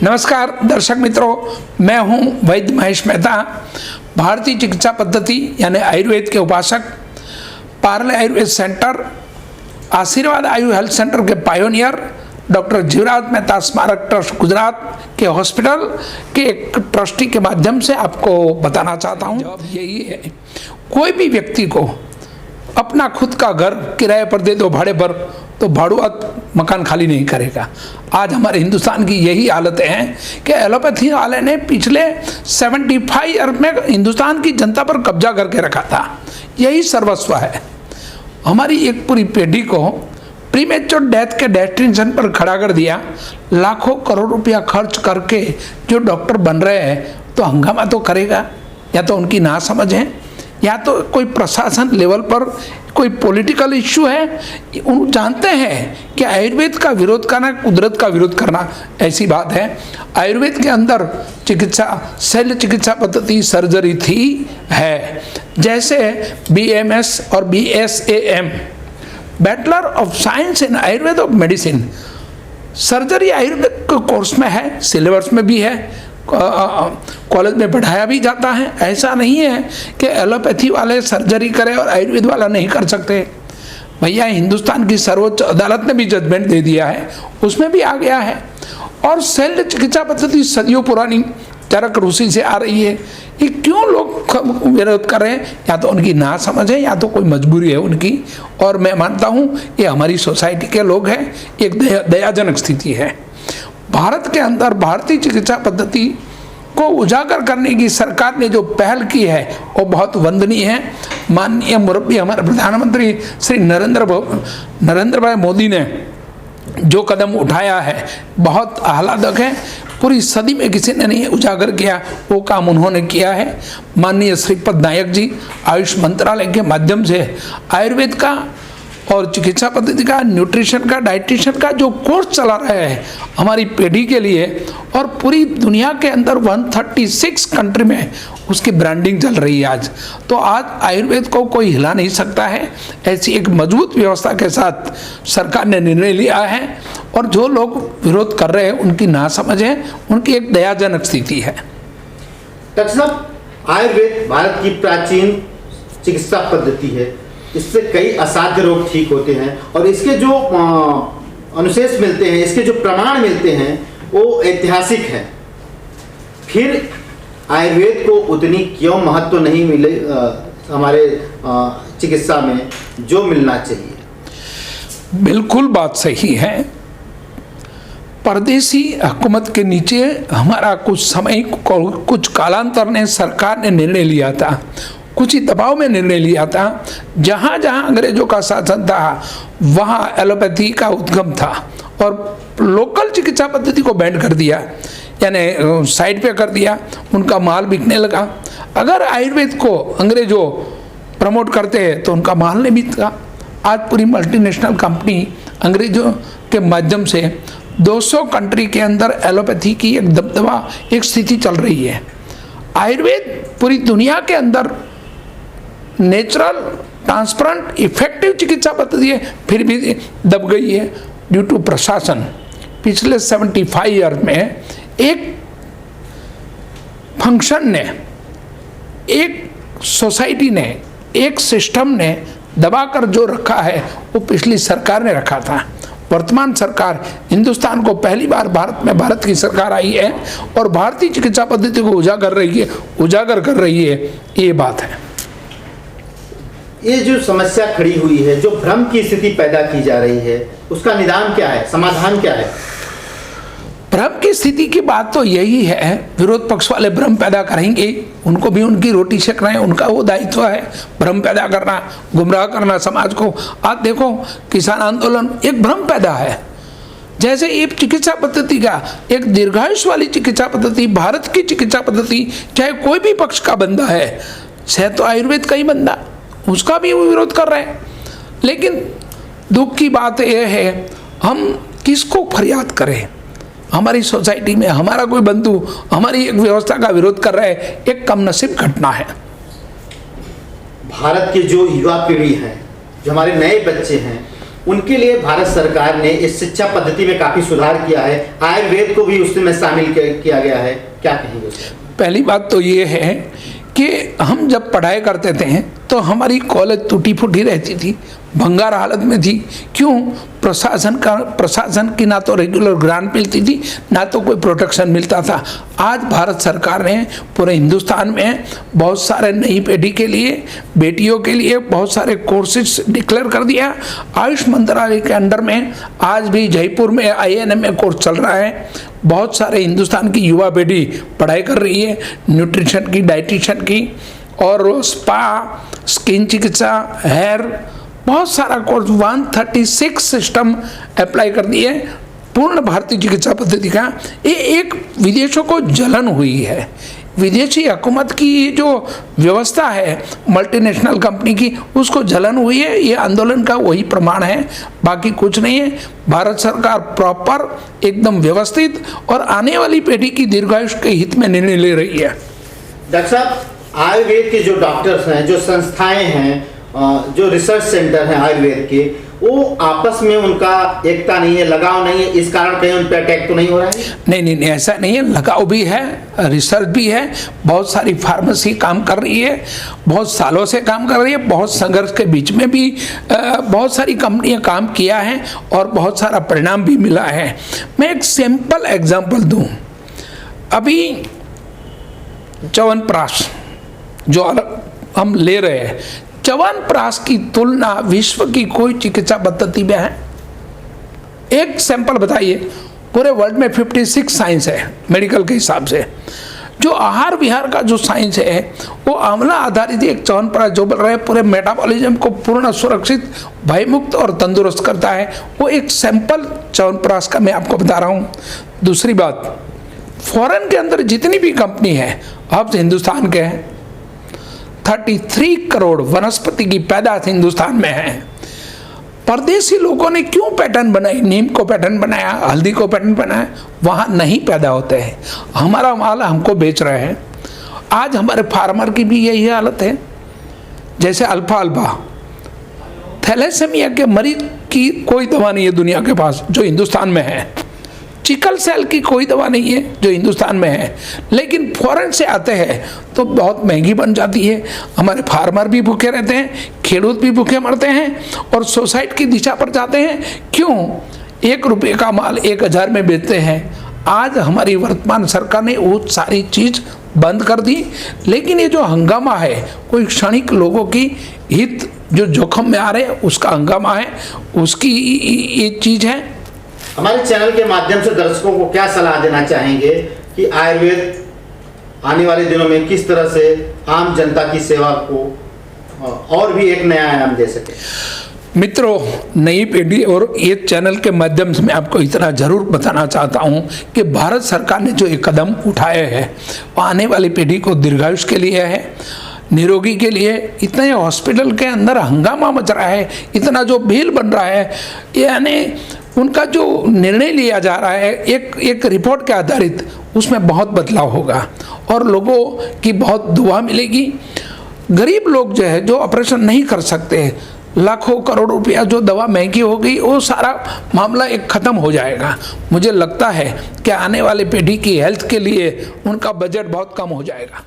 नमस्कार दर्शक मित्रों, मैं हूं वैद्य महेश मेहता। भारतीय चिकित्सा पद्धति यानी आयुर्वेद के उपासक, पार्ले आयुर्वेद सेंटर, आशीर्वाद आयु हेल्थ सेंटर के पायोनियर, डॉक्टर जीवराज मेहता स्मारक ट्रस्ट गुजरात के हॉस्पिटल के एक ट्रस्टी के माध्यम से आपको बताना चाहता हूं। जवाब यही है, कोई भी व्यक्ति को अपना खुद का घर किराए पर दे दो भाड़े पर, तो भाड़ुआत मकान खाली नहीं करेगा। आज हमारे हिंदुस्तान की यही हालत है कि एलोपैथी वाले ने पिछले 75 ईयर में हिंदुस्तान की जनता पर कब्जा करके रखा था। यही सर्वस्व है। हमारी एक पूरी पीढ़ी को प्रीमेच्योर डेथ के डेस्टिनेशन पर खड़ा कर दिया। लाखों करोड़ रुपया खर्च करके जो डॉक्टर बन रहे हैं, तो हंगामा तो करेगा। या तो उनकी नासमझ है, या तो कोई प्रशासन लेवल पर कोई पॉलिटिकल इश्यू है। उन जानते हैं कि आयुर्वेद का विरोध करना कुदरत का विरोध करना ऐसी बात है। आयुर्वेद के अंदर चिकित्सा शल्य चिकित्सा पद्धति सर्जरी थी है, जैसे BMS और BSAM, bachelor of science in Ayurveda of medicine. Surgery Ayurveda के कोर्स में है, सिलेबस में भी है, कॉलेज में पढ़ाया भी जाता है। ऐसा नहीं है कि एलोपैथी वाले सर्जरी करें और आयुर्वेद वाला नहीं कर सकते। भैया, हिंदुस्तान की सर्वोच्च अदालत ने भी जजमेंट दे दिया है, उसमें भी आ गया है। और शल्य चिकित्सा पद्धति सदियों पुरानी चरक रूसी से आ रही है। ये क्यों लोग विरोध कर रहे हैं? या तो उनकी नासमझ है, या तो कोई मजबूरी है उनकी। और मैं मानता हूँ ये हमारी सोसाइटी के लोग हैं। एक दयाजनक स्थिति है। भारत के अंदर भारतीय चिकित्सा पद्धति को उजागर करने की सरकार ने जो पहल की है वो बहुत वंदनीय है। माननीय मुरब्बी हमारे प्रधानमंत्री श्री नरेंद्र भाई मोदी ने जो कदम उठाया है बहुत आह्लादक है। पूरी सदी में किसी ने नहीं उजागर किया, वो काम उन्होंने किया है। माननीय श्रीपद नायक जी आयुष मंत्रालय के माध्यम से आयुर्वेद का और चिकित्सा पद्धति का, न्यूट्रिशन का, डाइटिशियन का जो कोर्स चला रहे हैं हमारी पीढ़ी के लिए, और पूरी दुनिया के अंदर 136 कंट्री में उसकी ब्रांडिंग चल रही है आज। तो आज आयुर्वेद को कोई हिला नहीं सकता है। ऐसी एक मजबूत व्यवस्था के साथ सरकार ने निर्णय लिया है, और जो लोग विरोध कर रहे हैं उनकी नासमझ है, उनकी एक दयाजनक स्थिति है। डॉक्टर साहब, आयुर्वेद भारत की प्राचीन चिकित्सा पद्धति है। इससे कई असाध्य रोग ठीक होते हैं, और इसके जो अनुशेष मिलते हैं, इसके जो प्रमाण मिलते हैं, वो ऐतिहासिक हैं। फिर आयुर्वेद को उतनी क्यों महत्व नहीं मिले हमारे चिकित्सा में जो मिलना चाहिए? बिल्कुल बात सही है। परदेसी हुकूमत के नीचे हमारा कुछ समय कुछ कालांतर ने सरकार ने निर्णय लिया था, कुछ ही दबाव में निर्णय लिया था। जहाँ जहाँ अंग्रेजों का शासन था वहाँ एलोपैथी का उद्गम था, और लोकल चिकित्सा पद्धति को बैन कर दिया, यानी साइड पे कर दिया। उनका माल बिकने लगा। अगर आयुर्वेद को अंग्रेजों प्रमोट करते हैं तो उनका माल नहीं बिकता। आज पूरी मल्टीनेशनल कंपनी अंग्रेजों के माध्यम से 200 कंट्री के अंदर एलोपैथी की एक दबदबा, एक स्थिति चल रही है। आयुर्वेद पूरी दुनिया के अंदर नेचुरल, ट्रांसपेरेंट, इफेक्टिव चिकित्सा पद्धति है, फिर भी दब गई है ड्यू टू प्रशासन। पिछले 75 ईयर में एक फंक्शन ने, एक सोसाइटी ने, एक सिस्टम ने दबाकर जो रखा है वो पिछली सरकार ने रखा था। वर्तमान सरकार हिंदुस्तान को पहली बार भारत की सरकार आई है और भारतीय चिकित्सा पद्धति को उजागर कर रही है। ये बात है। ये जो समस्या खड़ी हुई है, जो भ्रम की स्थिति पैदा की जा रही है, उसका निदान क्या है, समाधान क्या है? भ्रम की स्थिति की बात तो यही है, विरोध पक्ष वाले भ्रम पैदा करेंगे, उनको भी उनकी रोटी सेक रहे हैं, उनका वो दायित्व है भ्रम पैदा करना, गुमराह करना समाज को। आज देखो, किसान आंदोलन एक भ्रम पैदा है। जैसे ये चिकित्सा पद्धति का एक दीर्घायुष वाली चिकित्सा पद्धति, भारत की चिकित्सा पद्धति, चाहे कोई भी पक्ष का बंदा है, चाहे तो आयुर्वेद का ही बंदा, उसका भी वो विरोध कर रहे हैं। लेकिन दुख की बात यह है, हम किसको फरियाद करें? हमारी सोसाइटी में हमारा कोई बंधु हमारी एक व्यवस्था का विरोध कर रहा है, एक कमनसीब घटना है। भारत की जो युवा पीढ़ी है, जो हमारे नए बच्चे हैं, उनके लिए भारत सरकार ने इस शिक्षा पद्धति में काफी सुधार किया है, आयुर्वेद को भी उसमें शामिल किया गया है, क्या कहेंगे उसमें? पहली बात तो ये है कि हम जब पढ़ाई करते थे तो हमारी कॉलेज टूटी फूटी रहती थी, भंगार हालत में थी। क्यों? प्रशासन की ना तो रेगुलर ग्रांट मिलती थी, ना तो कोई प्रोटेक्शन मिलता था। आज भारत सरकार ने पूरे हिंदुस्तान में बहुत सारे नई पीढ़ी के लिए, बेटियों के लिए बहुत सारे कोर्सेज डिक्लेयर कर दिया। आयुष मंत्रालय के अंडर में आज भी जयपुर में INM में कोर्स चल रहा है। बहुत सारे हिंदुस्तान की युवा पीढ़ी पढ़ाई कर रही है, न्यूट्रिशन की, डाइटिशियन की, और स्पा, स्किन चिकित्सा, हेयर, बहुत सारा कोर्स 136 सिस्टम अप्लाई कर दिए पूर्ण भारतीय चिकित्सा पद्धति का। ये एक विदेशों को जलन हुई है, विदेशी हुकूमत की जो व्यवस्था है मल्टीनेशनल कंपनी की, उसको जलन हुई है। ये आंदोलन का वही प्रमाण है, बाकी कुछ नहीं है। भारत सरकार प्रॉपर, एकदम व्यवस्थित और आने वाली पीढ़ी की दीर्घायुष के हित में निर्णय ले रही है। डॉक्टर साहब, आयुर्वेद के जो डॉक्टर्स हैं, जो संस्थाएं हैं, जो रिसर्च सेंटर हैं आयुर्वेद के, वो आपस में उनका एकता नहीं है, लगाव नहीं है, इस कारण कहीं उन पर अटैक तो नहीं हो रहा है? नहीं, ऐसा नहीं है, लगाव भी है, रिसर्च भी है। बहुत सारी फार्मेसी काम कर रही है, बहुत सालों से काम कर रही है, बहुत संघर्ष के बीच में भी बहुत सारी कंपनियां काम किया है और बहुत सारा परिणाम भी मिला है। मैं एक सिंपल एग्जांपल दूं, अभी च्यवनप्राश जो हम ले रहे हैं, च्यवनप्राश की तुलना विश्व की कोई चिकित्सा पद्धति में है? एक सैंपल बताइए। पूरे वर्ल्ड में 56 साइंस है मेडिकल के हिसाब से। जो आहार विहार का जो साइंस है वो आंवला आधारित एक च्यवनप्राश जो बन रहा है, पूरे मेटाबॉलिज्म को पूर्ण सुरक्षित, भयमुक्त और तंदुरुस्त करता है। वो एक सैंपल च्यवनप्राश का मैं आपको बता रहा हूँ। दूसरी बात, फॉरेन के अंदर जितनी भी कंपनी है, अब हिंदुस्तान के हैं, 33 करोड़ वनस्पति की पैदावार हिंदुस्तान में है। परदेसी लोगों ने क्यों पैटर्न बनाई, नीम को पैटर्न बनाया, हल्दी को पैटर्न बनाया, वहाँ नहीं पैदा होते हैं। हमारा माल हमको बेच रहे हैं। आज हमारे फार्मर की भी यही हालत है। जैसे अल्फा थैलेसेमिया के मरीज की कोई दवा नहीं है दुनिया के पास जो हिंदुस्तान में है। चिकल सेल की कोई दवा नहीं है जो हिंदुस्तान में है, लेकिन फॉरेन से आते हैं तो बहुत महंगी बन जाती है। हमारे फार्मर भी भूखे रहते हैं, खेडूत भी भूखे मरते हैं और सोसाइटी की दिशा पर जाते हैं। क्यों? 1 रुपये का माल 1000 में बेचते हैं। आज हमारी वर्तमान सरकार ने वो सारी चीज़ बंद कर दी, लेकिन ये जो हंगामा है कोई क्षणिक लोगों की हित जो जोखिम में आ रहे हैं उसका हंगामा है, उसकी ये चीज़ है। हमारे चैनल के माध्यम से दर्शकों को क्या सलाह देना चाहेंगे कि आयुर्वेद आने वाले दिनों में किस तरह से आम जनता की सेवा को और भी एक नया आयाम दे सके? मित्रों, नई पीढ़ी और ये चैनल के माध्यम से मैं आपको इतना ज़रूर बताना चाहता हूँ कि भारत सरकार ने जो एक कदम उठाए हैं वो आने वाली पीढ़ी को दीर्घायुष के लिए है, निरोगी के लिए। इतने हॉस्पिटल के अंदर हंगामा मच रहा है, इतना जो बिल बन रहा है, यानी उनका जो निर्णय लिया जा रहा है एक रिपोर्ट के आधारित, उसमें बहुत बदलाव होगा और लोगों की बहुत दुआ मिलेगी। गरीब लोग जो है, जो ऑपरेशन नहीं कर सकते, लाखों करोड़ रुपया जो दवा महंगी हो गई, वो सारा मामला एक ख़त्म हो जाएगा। मुझे लगता है कि आने वाले पीढ़ी की हेल्थ के लिए उनका बजट बहुत कम हो जाएगा।